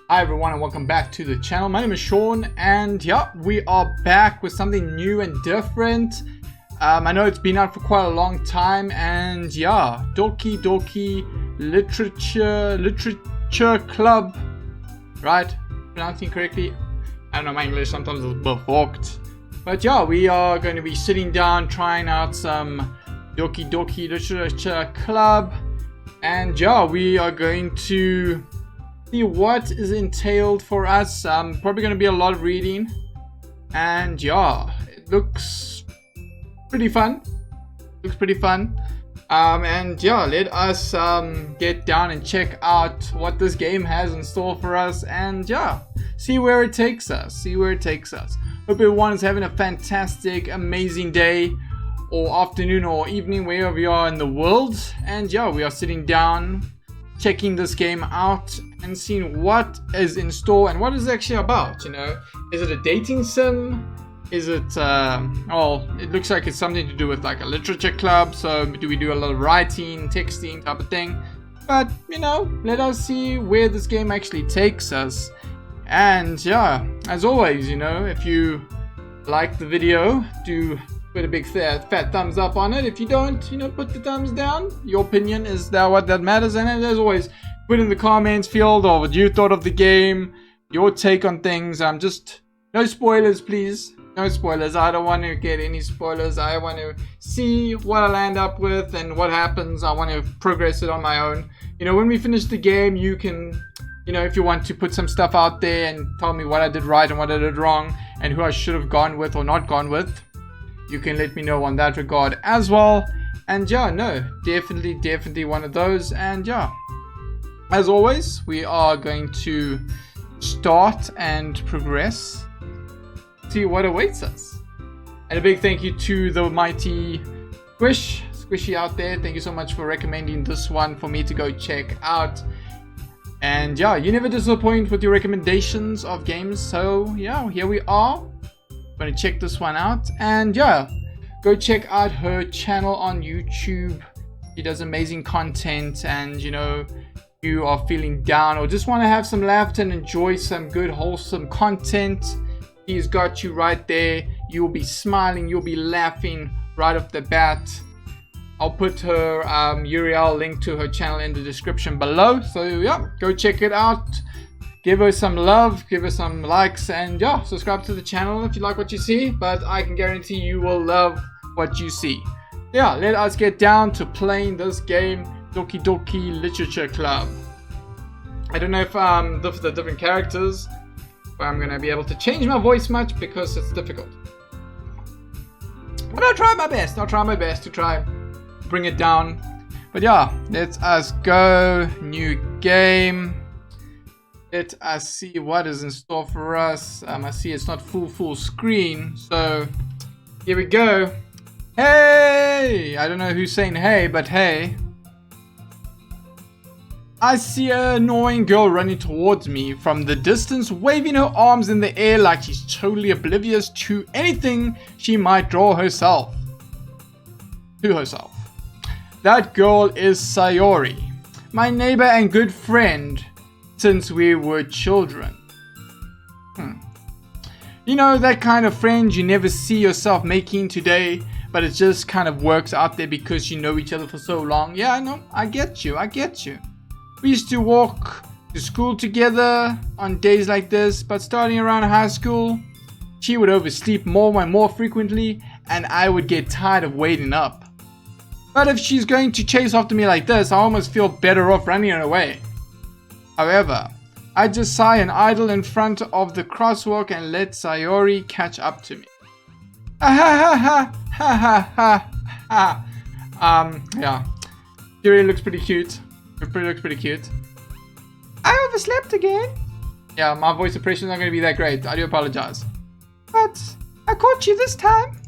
Hi everyone and welcome back to the channel. My name is Sean and yeah, we are back with something new and different. I know it's been out for quite a long time and yeah, Doki Doki Literature Club, right? Pronouncing correctly? I don't know, my English sometimes is a bit forked. But yeah, we are going to be sitting down trying out some Doki Doki Literature Club. And yeah, we are going to see what is entailed for us. Probably going to be a lot of reading. And yeah, it looks pretty fun. And yeah, let us get down and check out what this game has in store for us. And yeah, see where it takes us. Hope everyone is having a fantastic, amazing day or afternoon or evening wherever you are in the world. And yeah, we are sitting down checking this game out and seeing what is in store and what it's actually about. You know, is it a dating sim? Is it well, it looks like it's something to do with like a literature club. So do we do a lot of writing, texting type of thing? But you know, let us see where this game actually takes us. And yeah, as always, you know, if you like the video, do put a big fat thumbs up on it. If you don't, you know, put the thumbs down. Your opinion is that what that matters. And as always, put in the comments field or what you thought of the game, your take on things. Just no spoilers, please. No spoilers. I don't want to get any spoilers. I want to see what I'll end up with and what happens. I want to progress it on my own. You know, when we finish the game, you can, you know, if you want to put some stuff out there and tell me what I did right and what I did wrong and who I should have gone with or not gone with, you can let me know on that regard as well. And yeah, no, definitely one of those. And yeah, as always, we are going to start and progress, see what awaits us. And a big thank you to the mighty Squishy out there. Thank you so much for recommending this one for me to go check out. And yeah, you never disappoint with your recommendations of games. So yeah, here we are. Going to check this one out. And yeah, go check out her channel on YouTube. She does amazing content. And you know, you are feeling down or just want to have some laughter and enjoy some good wholesome content, he's got you right there. You'll be smiling, you'll be laughing right off the bat. I'll put her URL link to her channel in the description below. So yeah, go check it out. Give her some love, give her some likes, and yeah, subscribe to the channel if you like what you see. But I can guarantee you will love what you see. Yeah, let us get down to playing this game, Doki Doki Literature Club. I don't know if the different characters, if I'm gonna be able to change my voice much because it's difficult. But I'll try my best. I'll try my best to try bring it down. But yeah, let us go. New game. Let us see what is in store for us. I see it's not full screen. So here we go. Hey! I don't know who's saying hey, but hey. I see an annoying girl running towards me from the distance, waving her arms in the air like she's totally oblivious to anything she might draw herself. To herself. That girl is Sayori, my neighbor and good friend since we were children. You know, that kind of friend you never see yourself making today, but it just kind of works out there because you know each other for so long. Yeah, I know, I get you. We used to walk to school together on days like this, but starting around high school, she would oversleep more and more frequently, and I would get tired of waiting up. But if she's going to chase after me like this, I almost feel better off running away. However, I just sigh and idle in front of the crosswalk and let Sayori catch up to me. Yeah. She really looks pretty cute. I overslept again. Yeah, my voice impression is not going to be that great. I do apologize. But I caught you this time.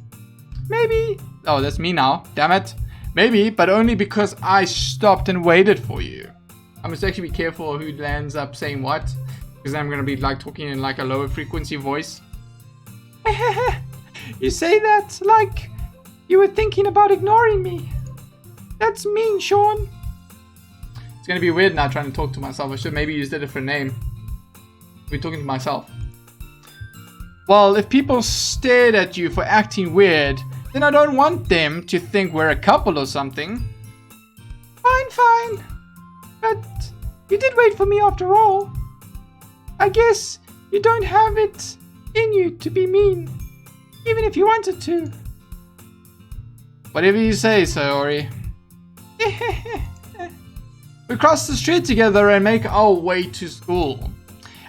Maybe. Oh, that's me now. Damn it. Maybe, but only because I stopped and waited for you. I must actually be careful who lands up saying what, because I'm going to be like talking in like a lower frequency voice. You say that like you were thinking about ignoring me. That's mean, Sean. It's going to be weird now trying to talk to myself. I should maybe use a different name. We're talking to myself. Well, if people stared at you for acting weird, then I don't want them to think we're a couple or something. Fine. But you did wait for me after all. I guess you don't have it in you to be mean, even if you wanted to. Whatever you say, Sayori. We cross the street together and make our way to school.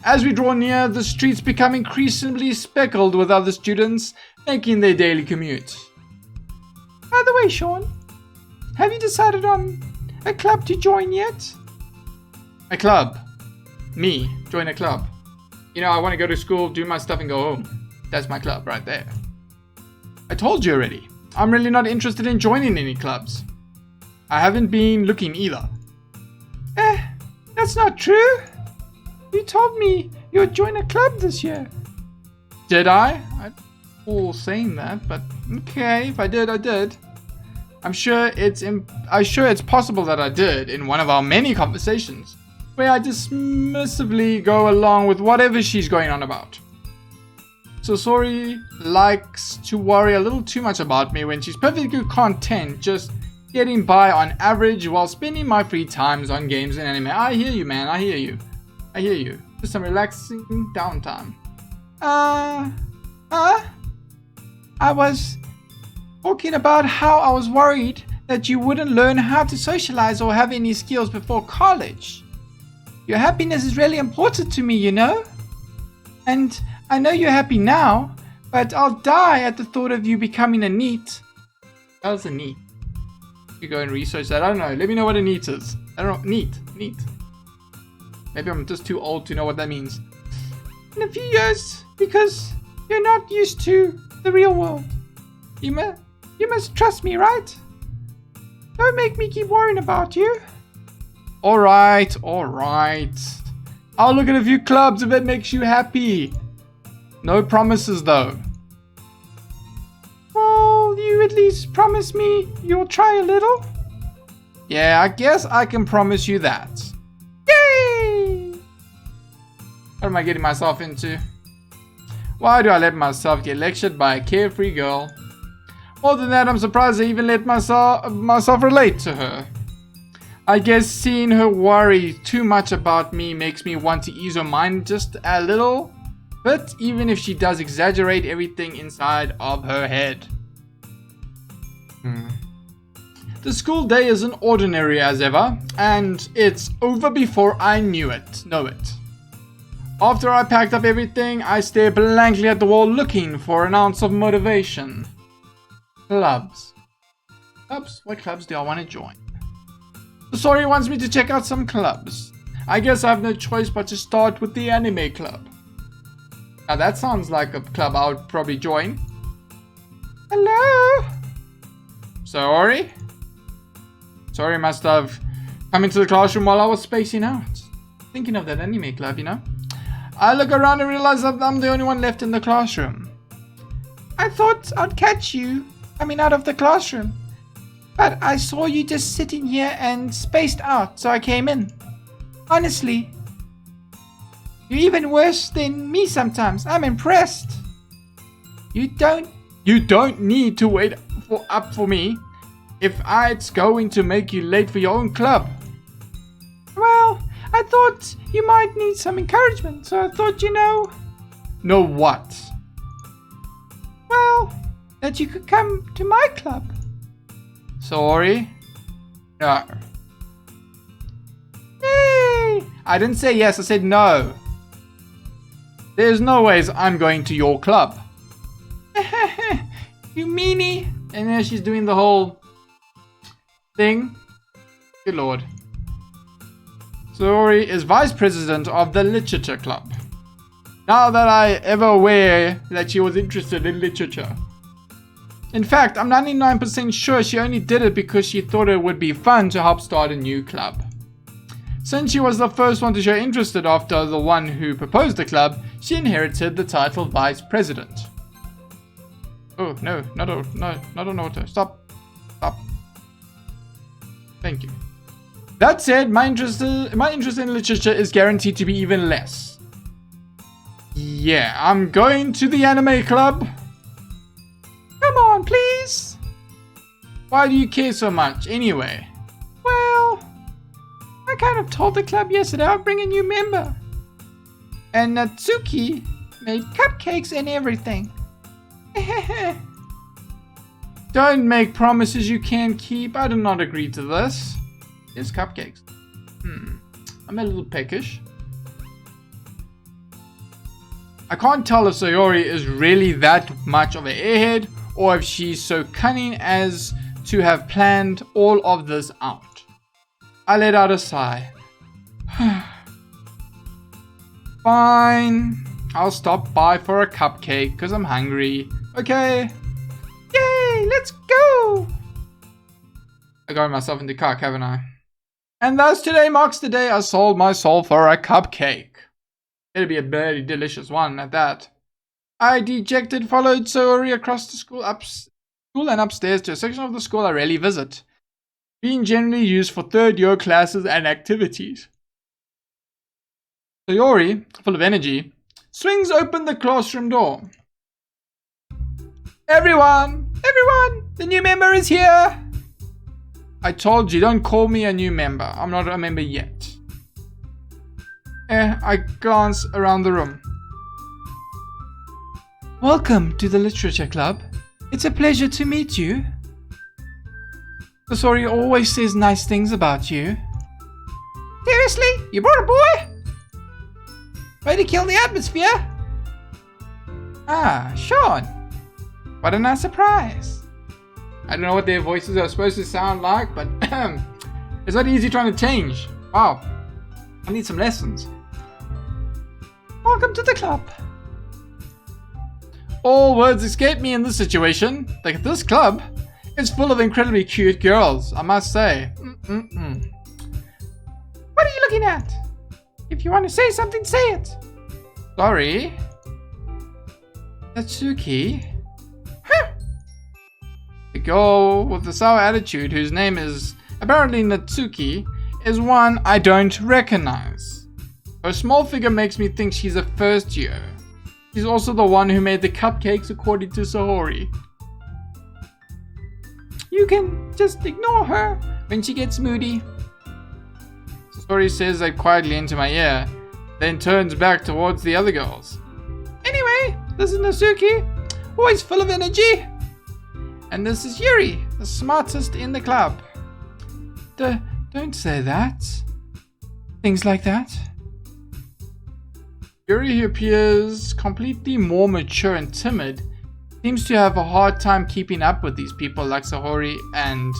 As we draw near, the streets become increasingly speckled with other students making their daily commute. By the way, Sean, have you decided on a club to join yet? A club? Me? Join a club? You know, I want to go to school, do my stuff and go home. That's my club right there. I told you already. I'm really not interested in joining any clubs. I haven't been looking either. That's not true. You told me you would join a club this year. Did I? I recall saying that, but okay, if I did, I did. I'm sure it's possible that I did in one of our many conversations, where I dismissively go along with whatever she's going on about. Sasori likes to worry a little too much about me when she's perfectly content just getting by on average while spending my free times on games and anime. I hear you, man. I hear you. Just some relaxing downtime. I was talking about how I was worried that you wouldn't learn how to socialize or have any skills before college. Your happiness is really important to me, you know? And I know you're happy now, but I'll die at the thought of you becoming a NEET. How's a NEET? You go and research that. I don't know. Let me know what a NEET is. I don't know. NEET. Maybe I'm just too old to know what that means. In a few years, because you're not used to the real world. You must trust me, right? Don't make me keep worrying about you. Alright. I'll look at a few clubs if it makes you happy. No promises though. Well, you at least promise me you'll try a little? Yeah, I guess I can promise you that. Yay! What am I getting myself into? Why do I let myself get lectured by a carefree girl? More than that, I'm surprised I even let myself relate to her. I guess seeing her worry too much about me makes me want to ease her mind just a little bit, even if she does exaggerate everything inside of her head. The school day isn't ordinary as ever, and it's over before I know it. After I packed up everything, I stare blankly at the wall looking for an ounce of motivation. Clubs. What clubs do I want to join? Sasori wants me to check out some clubs. I guess I have no choice but to start with the anime club. Now that sounds like a club I would probably join. Hello? Sasori must have come into the classroom while I was spacing out. Thinking of that anime club, you know? I look around and realize that I'm the only one left in the classroom. I thought I'd catch you coming out of the classroom, but I saw you just sitting here and spaced out, so I came in. Honestly, you're even worse than me sometimes. I'm impressed. You don't need to wait up for me if it's going to make you late for your own club. Well, I thought you might need some encouragement, so I thought, you know... Know what? Well, that you could come to my club. Sorry? No. Hey! I didn't say yes, I said no. There's no ways I'm going to your club. You meanie. And then she's doing the whole thing. Good lord. Sayori is vice president of the literature club. Now that I ever aware that she was interested in literature. In fact, I'm 99% sure she only did it because she thought it would be fun to help start a new club. Since she was the first one to show interest after the one who proposed the club, she inherited the title vice president. Oh, no, not an auto. Stop. Thank you. That said, my interest in literature is guaranteed to be even less. yeah, I'm going to the anime club. Come on, please. Why do you care so much, anyway? Well, I kind of told the club yesterday I'll bring a new member. And Natsuki made cupcakes and everything. Don't make promises you can't keep. I do not agree to this. Here's cupcakes. I'm a little peckish. I can't tell if Sayori is really that much of an airhead or if she's so cunning as to have planned all of this out. I let out a sigh. Fine. I'll stop by for a cupcake because I'm hungry. Okay. Yay, let's go. I got myself in the car, haven't I? And thus today marks the day I sold my soul for a cupcake. It'll be a very delicious one at that. I dejected followed Sayori across the school and upstairs to a section of the school I rarely visit, being generally used for third-year classes and activities. Sayori, full of energy, swings open the classroom door. Everyone, the new member is here. I told you, don't call me a new member. I'm not a member yet. I glance around the room. Welcome to the literature club. It's a pleasure to meet you. Sayori always says nice things about you. Seriously? You brought a boy? Way to kill the atmosphere. Ah, Sean. What a nice surprise. I don't know what their voices are supposed to sound like, but it's not easy trying to change. Wow. I need some lessons. Welcome to the club. All words escape me in this situation. Like this club is full of incredibly cute girls, I must say. What are you looking at? If you want to say something, say it. Sorry. Natsuki? Huh. The girl with the sour attitude, whose name is apparently Natsuki, is one I don't recognize. Her small figure makes me think she's a first year. She's also the one who made the cupcakes according to Sayori. You can just ignore her when she gets moody. Sayori says that quietly into my ear, then turns back towards the other girls. Anyway, this is Natsuki, always full of energy. And this is Yuri, the smartest in the club. Don't say that. Things like that. Yuri, who appears completely more mature and timid, seems to have a hard time keeping up with these people like Sayori and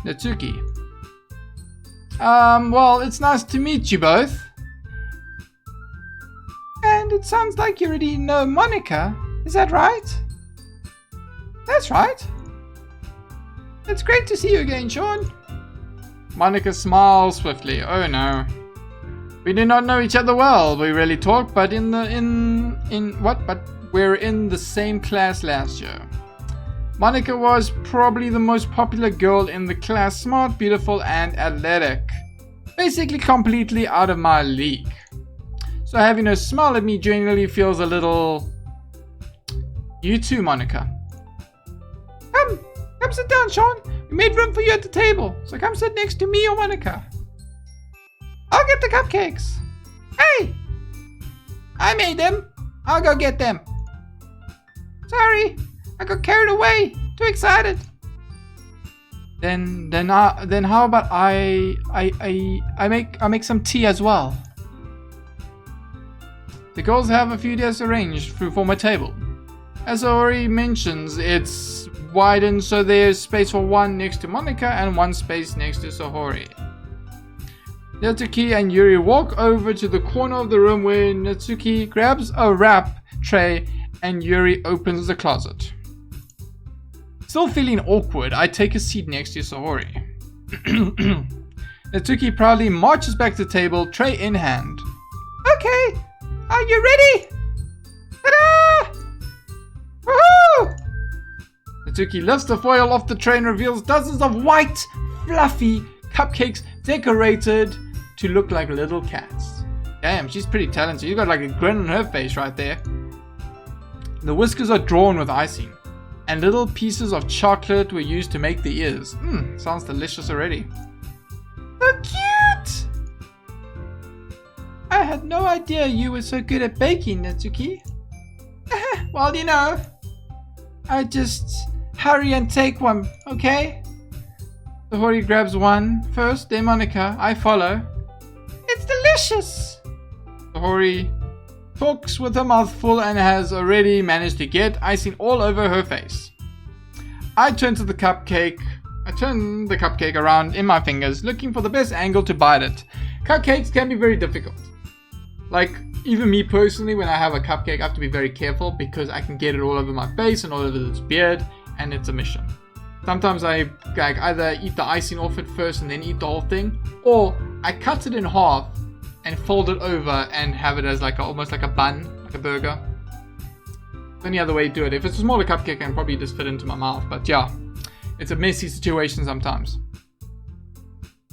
Natsuki. Well, it's nice to meet you both. And it sounds like you already know Monica, is that right? That's right. It's great to see you again, Sean. Monica smiles swiftly. Oh no. We do not know each other well. We rarely talk, but we're in the same class last year. Monica was probably the most popular girl in the class, smart, beautiful, and athletic. Basically completely out of my league. So having her smile at me genuinely feels a little... You too, Monica. Come sit down, Sean. We made room for you at the table, so come sit next to me or Monica. I'll get the cupcakes. Hey! I made them. I'll go get them. Sorry, I got carried away. Too excited. Then how about I make some tea as well. The girls have a few desks arranged for my table. As Ori mentions, it's widened so there's space for one next to Monica and one space next to Sayori. Natsuki and Yuri walk over to the corner of the room where Natsuki grabs a wrap tray and Yuri opens the closet. Still feeling awkward, I take a seat next to Sayori. Natsuki proudly marches back to the table, tray in hand. Okay, are you ready? Ta-da! Woohoo! Natsuki lifts the foil off the tray and reveals dozens of white, fluffy cupcakes decorated to look like little cats. Damn, she's pretty talented. You got like a grin on her face right there. The whiskers are drawn with icing, and little pieces of chocolate were used to make the ears. Sounds delicious already. So cute! I had no idea you were so good at baking, Natsuki. Well, you know, I just hurry and take one, okay? Sohori grabs one first, then Monika. I follow. It's delicious! Sohori talks with her mouth full and has already managed to get icing all over her face. I turn the cupcake around in my fingers, looking for the best angle to bite it. Cupcakes can be very difficult. Like, even me personally, when I have a cupcake, I have to be very careful because I can get it all over my face and all over this beard, and it's a mission. Sometimes I either eat the icing off it first and then eat the whole thing, or I cut it in half and fold it over and have it as like almost like a bun, like a burger. Any other way to do it. If it's a smaller cupcake, I can probably just fit into my mouth. But yeah, it's a messy situation sometimes.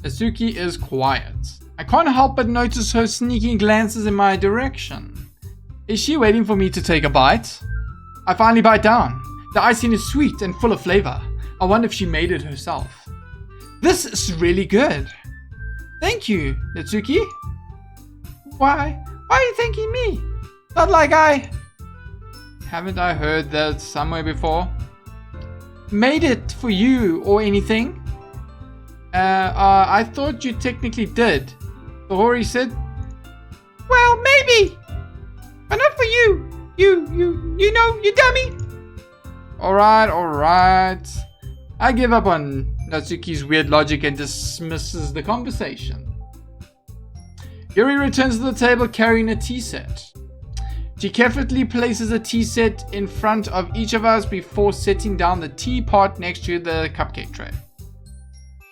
Natsuki is quiet. I can't help but notice her sneaking glances in my direction. Is she waiting for me to take a bite? I finally bite down. The icing is sweet and full of flavor. I wonder if she made it herself. This is really good. Thank you, Natsuki. Why are you thanking me? Not like haven't I heard that somewhere before? Made it for you or anything? I thought you technically did. Sohori said. Well, maybe. But not for you. You know, you dummy. Alright. I give up on Natsuki's weird logic and dismisses the conversation. Yuri returns to the table carrying a tea set. She carefully places a tea set in front of each of us before setting down the teapot next to the cupcake tray.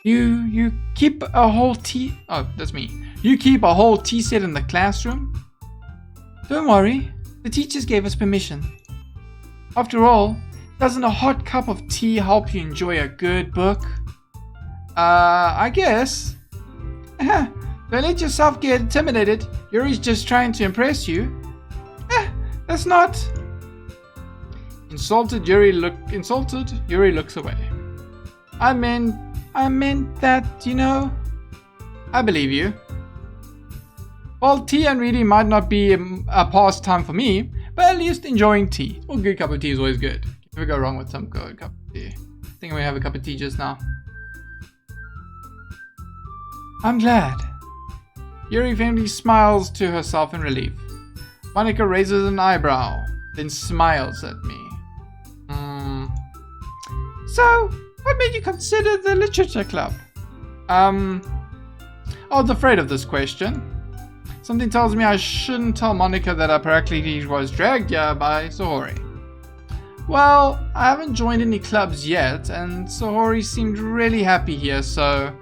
You keep a whole tea... Oh, that's me. You keep a whole tea set in the classroom? Don't worry. The teachers gave us permission. After all, doesn't a hot cup of tea help you enjoy a good book? I guess. Don't let yourself get intimidated. Yuri's just trying to impress you. That's not... Insulted, Yuri looks away. I meant that, you know. I believe you. Well, tea and reading might not be a pastime for me, but at least enjoying tea. A good cup of tea is always good. Never go wrong with some good cup of tea. I think we have a cup of tea just now. I'm glad. Yuri faintly smiles to herself in relief. Monika raises an eyebrow, then smiles at me. So, what made you consider the literature club? I was afraid of this question. Something tells me I shouldn't tell Monika that I practically was dragged here by Sohori. Well, I haven't joined any clubs yet, and Sohori seemed really happy here, so...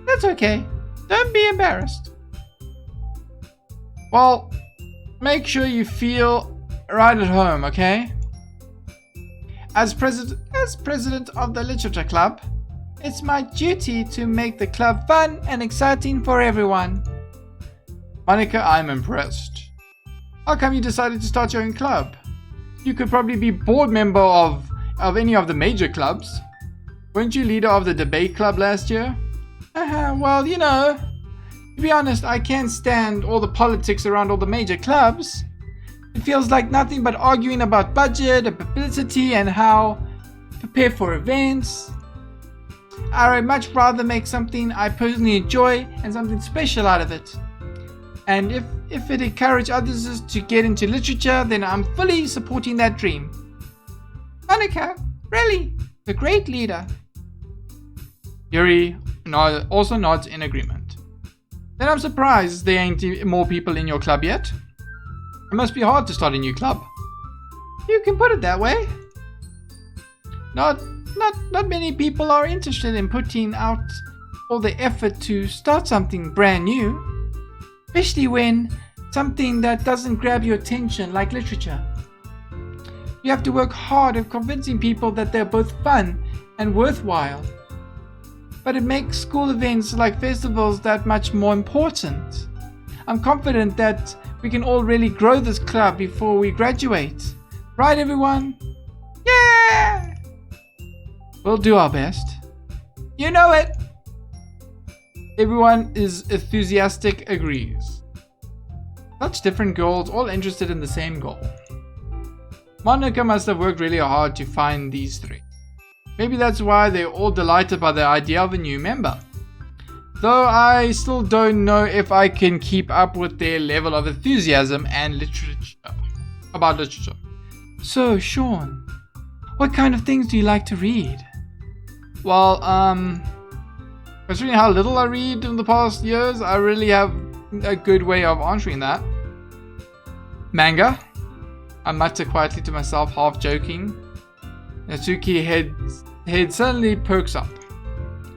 That's okay. Don't be embarrassed. Well, make sure you feel right at home, okay? As president of the literature club, it's my duty to make the club fun and exciting for everyone. Monika, I'm impressed. How come you decided to start your own club? You could probably be board member of any of the major clubs. Weren't you leader of the debate club last year? Well, you know, to be honest, I can't stand all the politics around all the major clubs. It feels like nothing but arguing about budget and publicity and how to prepare for events. I'd much rather make something I personally enjoy and something special out of it. And if it encourages others to get into literature, then I'm fully supporting that dream. Monika, really, the great leader. Yuri also nods in agreement. Then I'm surprised there ain't more people in your club yet. It must be hard to start a new club. You can put it that way. Not many people are interested in putting out all the effort to start something brand new. Especially when something that doesn't grab your attention like literature. You have to work hard at convincing people that they're both fun and worthwhile. But it makes school events like festivals that much more important. I'm confident that we can all really grow this club before we graduate. Right, everyone? Yeah! We'll do our best. You know it! Everyone is enthusiastic, agrees. Such different girls, all interested in the same goal. Monica must have worked really hard to find these three. Maybe that's why they're all delighted by the idea of a new member. Though I still don't know if I can keep up with their level of enthusiasm and literature. So, Sean, what kind of things do you like to read? Well, considering how little I read in the past years, I really have a good way of answering that. Manga, I mutter quietly to myself, half joking. Natsuki's head suddenly perks up.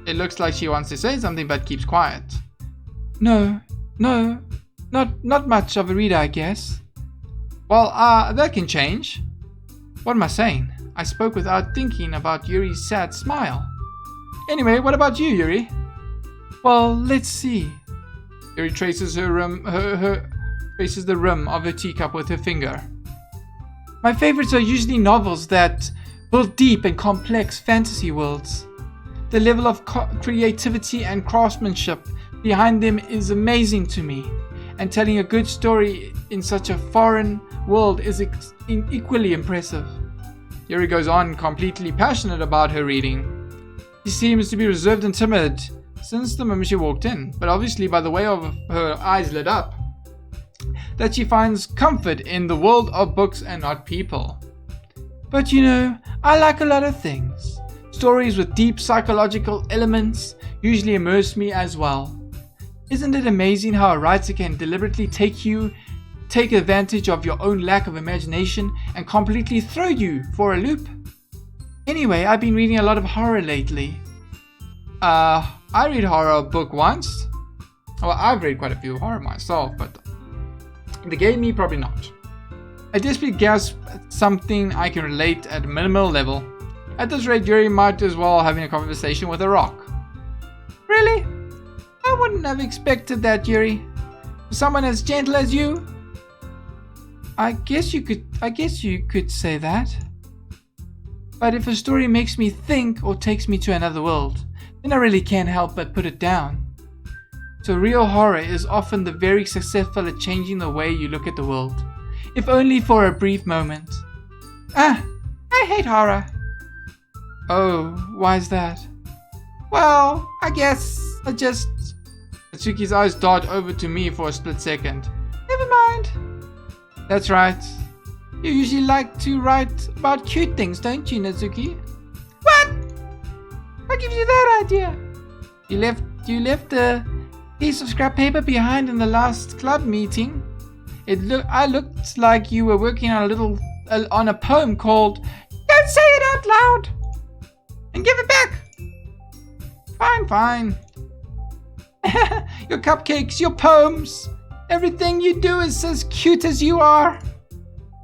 It looks like she wants to say something but keeps quiet. No, not much of a reader, I guess. Well, that can change. What am I saying? I spoke without thinking about Yuri's sad smile. Anyway, what about you, Yuri? Well, let's see. Yuri traces traces the rim of her teacup with her finger. My favorites are usually novels that build deep and complex fantasy worlds. The level of creativity and craftsmanship behind them is amazing to me, and telling a good story in such a foreign world is equally impressive. Yuri goes on, completely passionate about her reading. She seems to be reserved and timid since the moment she walked in, but obviously by the way of her eyes lit up, that she finds comfort in the world of books and not people. But you know, I like a lot of things. Stories with deep psychological elements usually immerse me as well. Isn't it amazing how a writer can deliberately take advantage of your own lack of imagination and completely throw you for a loop? Anyway, I've been reading a lot of horror lately. I read horror book once. Well, I've read quite a few horror myself, but the game me probably not. I desperately gasp at something I can relate at a minimal level. At this rate, Yuri might as well having a conversation with a rock. Really? I wouldn't have expected that, Yuri. For someone as gentle as you. I guess you could say that. But if a story makes me think or takes me to another world, then I really can't help but put it down. So real horror is often the very successful at changing the way you look at the world, if only for a brief moment. I hate horror. Oh, why is that? Well, I guess Natsuki's eyes dart over to me for a split second. Never mind. That's right. You usually like to write about cute things, don't you, Natsuki? What? What gives you that idea? You left a piece of scrap paper behind in the last club meeting. I looked like you were working on a poem called "Don't Say It Out Loud," and give it back. Fine. Your cupcakes, your poems, everything you do is as cute as you are.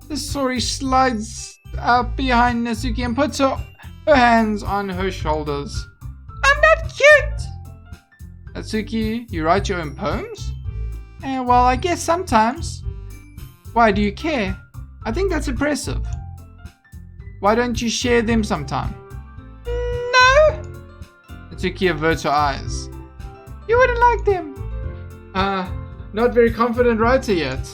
The Sori slides up behind Natsuki and puts her hands on her shoulders. I'm not cute! Natsuki, you write your own poems? Well, I guess sometimes. Why, do you care? I think that's impressive. Why don't you share them sometime? No! Natsuki averts her eyes. You wouldn't like them. Not very confident writer yet.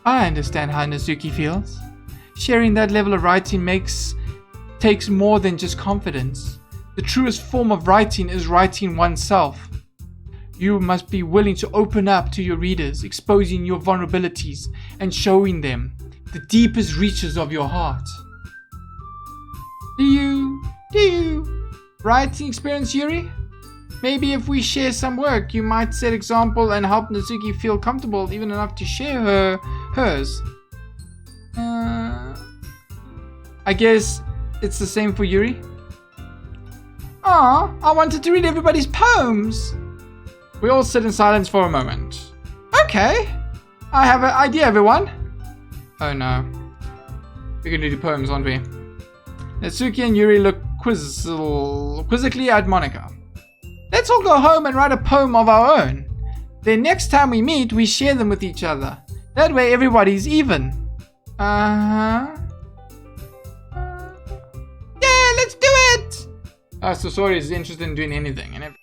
I understand how Natsuki feels. Sharing that level of writing takes more than just confidence. The truest form of writing is writing oneself. You must be willing to open up to your readers, exposing your vulnerabilities and showing them the deepest reaches of your heart. Do you writing experience, Yuri? Maybe if we share some work, you might set example and help Natsuki feel comfortable even enough to share hers. I guess it's the same for Yuri. I wanted to read everybody's poems. We all sit in silence for a moment. Okay, I have an idea, everyone. Oh no. We're gonna do poems, aren't we? Natsuki and Yuri look quizzically at Monica. Let's all go home and write a poem of our own. Then next time we meet, we share them with each other. That way everybody's even. Yeah, let's do it! Sasori is interested in doing anything.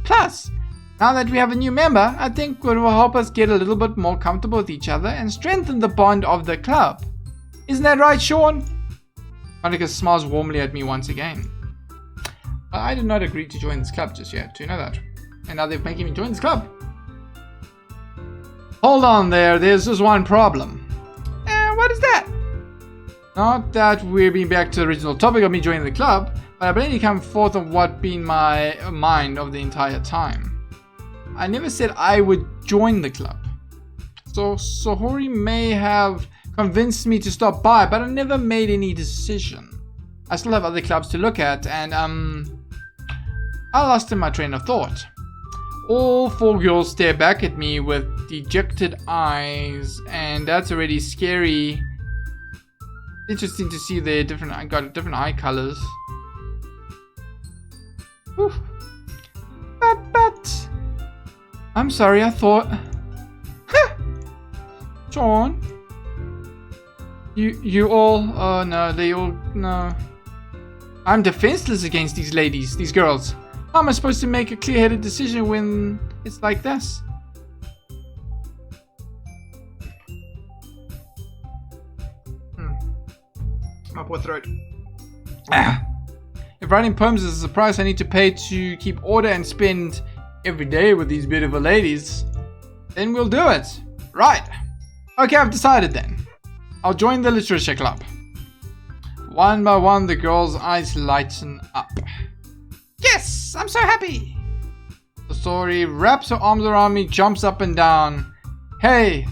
Plus, now that we have a new member, I think it will help us get a little bit more comfortable with each other and strengthen the bond of the club. Isn't that right, Sean? Monica smiles warmly at me once again. But I did not agree to join this club just yet, do you know that? And now they're making me join this club. Hold on there's just one problem. What is that? Not that we're being back to the original topic of me joining the club, but I've only come forth on what been my mind of the entire time. I never said I would join the club. So Sohori may have convinced me to stop by, but I never made any decision. I still have other clubs to look at, and I lost in my train of thought. All 4 girls stare back at me with dejected eyes, and that's already scary. Interesting to see their different eye colors. Oof. But I'm sorry, I thought. Sean, you all? Oh no, they all no. I'm defenseless against these ladies, these girls. How am I supposed to make a clear-headed decision when it's like this? My poor throat. If writing poems is a price I need to pay to keep order and spend every day with these beautiful ladies, then we'll do it. Right. Okay, I've decided then. I'll join the literature club. One by one, the girls' eyes lighten up. Yes, I'm so happy. Sasori wraps her arms around me, jumps up and down. Hey.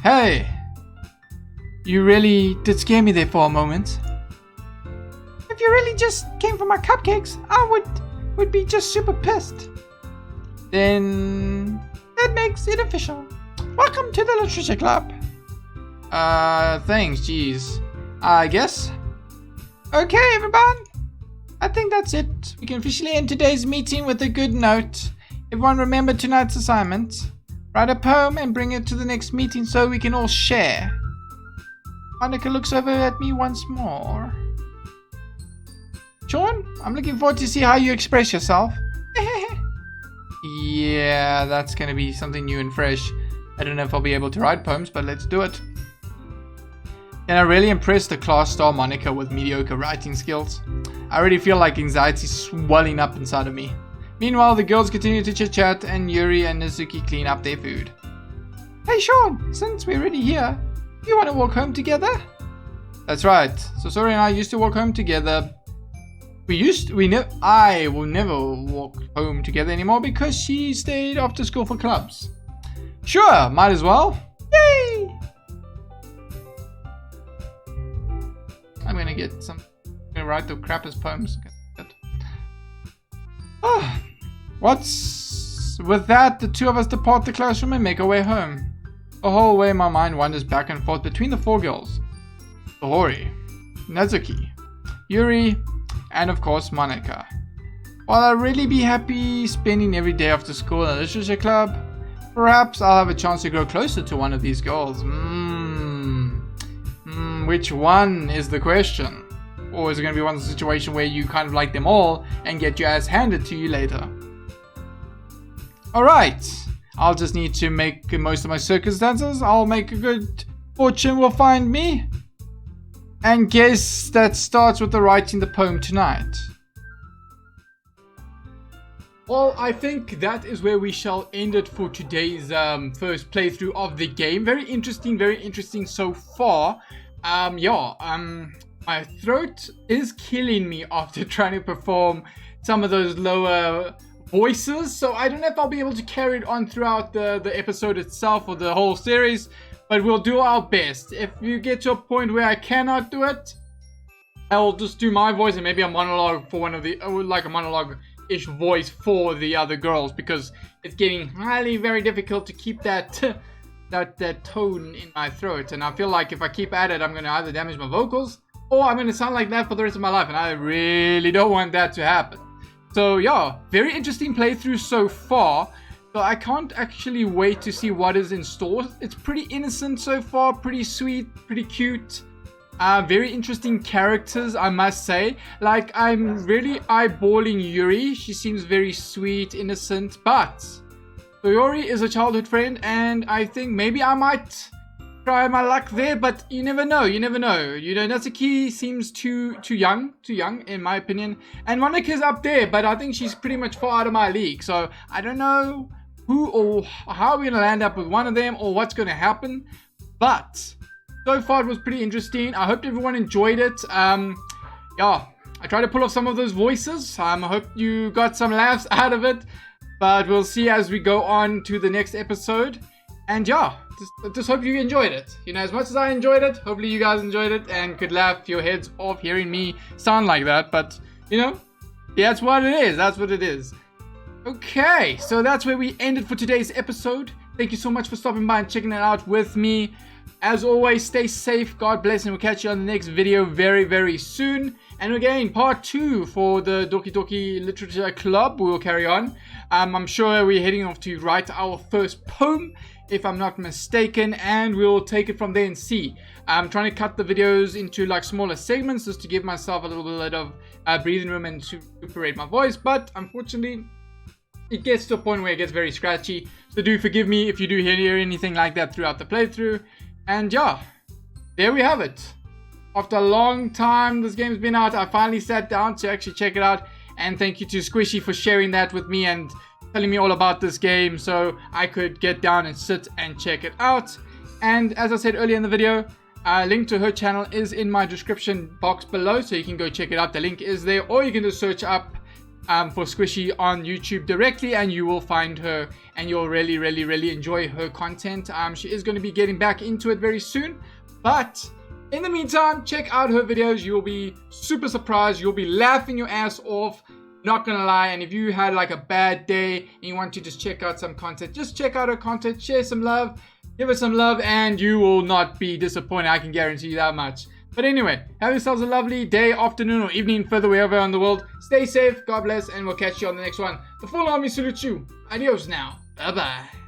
You really did scare me there for a moment. If you really just came for my cupcakes, I would be just super pissed. Then that makes it official. Welcome to the literature club. Thanks, jeez. I guess. Okay, everyone. I think that's it. We can officially end today's meeting with a good note. Everyone remember tonight's assignment. Write a poem and bring it to the next meeting so we can all share. Monica looks over at me once more. Sean, I'm looking forward to see how you express yourself. Yeah, that's gonna be something new and fresh. I don't know if I'll be able to write poems, but let's do it. Can I really impress the class star Monica with mediocre writing skills? I already feel like anxiety swelling up inside of me. Meanwhile, the girls continue to chit-chat and Yuri and Nizuki clean up their food. Hey Sean, since we're already here, you want to walk home together? That's right. Sasori and I used to walk home together. I will never walk home together anymore because she stayed after school for clubs. Sure, might as well. Yay! I'm gonna write the crappiest poems. Oh, with that, the two of us depart the classroom and make our way home. The whole way my mind wanders back and forth between the 4 girls. Sohori, Nazuki, Yuri, and of course Monica. While I'll really be happy spending every day after school in a literature club, perhaps I'll have a chance to grow closer to one of these girls. Which one is the question? Or is it going to be one situation where you kind of like them all and get your ass handed to you later? Alright, I'll just need to make most of my circumstances. I'll make a good fortune will find me. And guess that starts with the writing the poem tonight. Well, I think that is where we shall end it for today's first playthrough of the game. Very interesting so far. My throat is killing me after trying to perform some of those lower voices, so I don't know if I'll be able to carry it on throughout the episode itself or the whole series, but we'll do our best. If you get to a point where I cannot do it, I'll just do my voice and maybe a monologue for one of the, like a monologue-ish voice for the other girls, because it's getting highly very difficult to keep that that tone in my throat, and I feel like if I keep at it, I'm going to either damage my vocals or I'm going to sound like that for the rest of my life, and I really don't want that to happen. So yeah, very interesting playthrough so far. So I can't actually wait to see what is in store. It's pretty innocent so far, pretty sweet, pretty cute. Very interesting characters, I must say. Like, I'm really eyeballing Yuri. She seems very sweet, innocent, but Toyori is a childhood friend, and I think maybe I might try my luck there, but you never know, you never know. You know, Natsuki seems too young in my opinion. And Monika's up there, but I think she's pretty much far out of my league. So I don't know who or how we're gonna land up with one of them or what's gonna happen. But so far it was pretty interesting. I hope everyone enjoyed it. Yeah, I tried to pull off some of those voices. I hope you got some laughs out of it. But we'll see as we go on to the next episode. And yeah, just hope you enjoyed it. You know, as much as I enjoyed it, hopefully you guys enjoyed it and could laugh your heads off hearing me sound like that. But, you know, yeah, that's what it is. That's what it is. Okay, so that's where we ended for today's episode. Thank you so much for stopping by and checking it out with me. As always, stay safe, God bless, and we'll catch you on the next video very, very soon. And again, part 2 for the Doki Doki Literature Club will carry on. I'm sure we're heading off to write our first poem, if I'm not mistaken, and we'll take it from there and see. I'm trying to cut the videos into like smaller segments just to give myself a little bit of breathing room and to recuperate my voice, but unfortunately it gets to a point where it gets very scratchy, so do forgive me if you do hear anything like that throughout the playthrough. And yeah, there we have it. After a long time this game's been out, I finally sat down to actually check it out. And thank you to Squishy for sharing that with me and telling me all about this game so I could get down and sit and check it out. And as I said earlier in the video, a link to her channel is in my description box below, so you can go check it out. The link is there, or you can just search up for Squishy on YouTube directly and you will find her and you'll really enjoy her content. She is going to be getting back into it very soon, but in the meantime, check out her videos. You'll be super surprised. You'll be laughing your ass off. Not gonna lie. And if you had like a bad day and you want to just check out some content, just check out her content, share some love, give her some love, and you will not be disappointed. I can guarantee you that much. But anyway, have yourselves a lovely day, afternoon, or evening further wherever in the world. Stay safe, God bless, and we'll catch you on the next one. The full army salutes you. Adios now. Bye-bye.